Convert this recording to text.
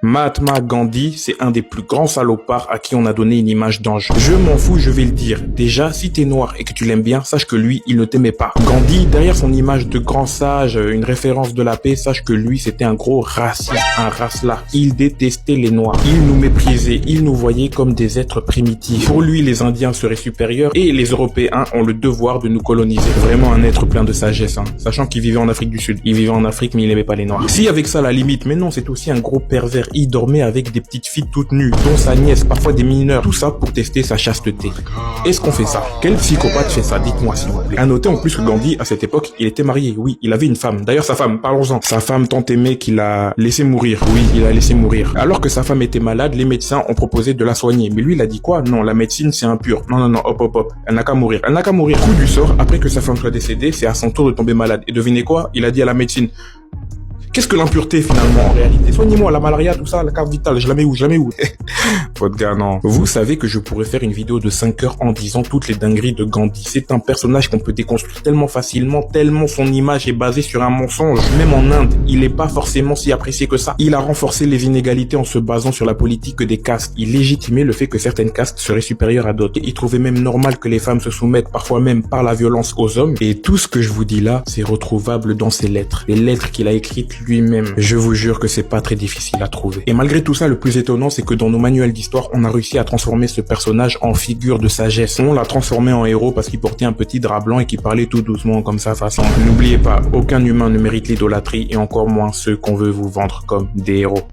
Mahatma Gandhi, c'est un des plus grands salopards à qui on a donné une image d'ange. Je m'en fous, je vais le dire. Déjà, si t'es noir et que tu l'aimes bien, sache que lui, il ne t'aimait pas. Gandhi, derrière son image de grand sage, une référence de la paix, sache que lui, c'était un gros raciste, un racelard. Il détestait les noirs. Il nous méprisait, il nous voyait comme des êtres primitifs. Pour lui, les Indiens seraient supérieurs et les Européens ont le devoir de nous coloniser. Vraiment un être plein de sagesse, sachant qu'il vivait en Afrique du Sud. Il vivait en Afrique, mais il n'aimait pas les noirs. Si avec ça, la limite, mais non, c'est aussi un gros pervers. Il dormait avec des petites filles toutes nues, dont sa nièce, parfois des mineurs. Tout ça pour tester sa chasteté. Est-ce qu'on fait ça? Quel psychopathe fait ça? Dites-moi s'il vous plaît. À noter en plus que Gandhi, à cette époque, il était marié. Oui, il avait une femme. D'ailleurs, sa femme, parlons-en. Sa femme tant aimée qu'il a laissé mourir. Oui, il a laissé mourir. Alors que sa femme était malade, les médecins ont proposé de la soigner. Mais lui, il a dit quoi? Non, la médecine, c'est impur. Non, hop. Elle n'a qu'à mourir. Elle n'a qu'à mourir. Coup du sort, après que sa femme soit décédée, c'est à son tour de tomber malade. Et devinez quoi? Il a dit à la médecine: qu'est-ce que l'impureté finalement en réalité? Soignez-moi, la malaria, tout ça, la carte vitale, je la mets où? Votre gars, non. Vous savez que je pourrais faire une vidéo de 5 heures en disant toutes les dingueries de Gandhi. C'est un personnage qu'on peut déconstruire tellement facilement, tellement son image est basée sur un mensonge. Même en Inde, il n'est pas forcément si apprécié que ça. Il a renforcé les inégalités en se basant sur la politique des castes. Il légitimait le fait que certaines castes seraient supérieures à d'autres. Il trouvait même normal que les femmes se soumettent parfois même par la violence aux hommes. Et tout ce que je vous dis là, c'est retrouvable dans ses lettres. Les lettres qu'il a écrites lui-même. Je vous jure que c'est pas très difficile à trouver. Et malgré tout ça, le plus étonnant, c'est que dans nos manuels d'histoire, on a réussi à transformer ce personnage en figure de sagesse. On l'a transformé en héros parce qu'il portait un petit drap blanc et qu'il parlait tout doucement comme ça façon. N'oubliez pas, aucun humain ne mérite l'idolâtrie et encore moins ceux qu'on veut vous vendre comme des héros.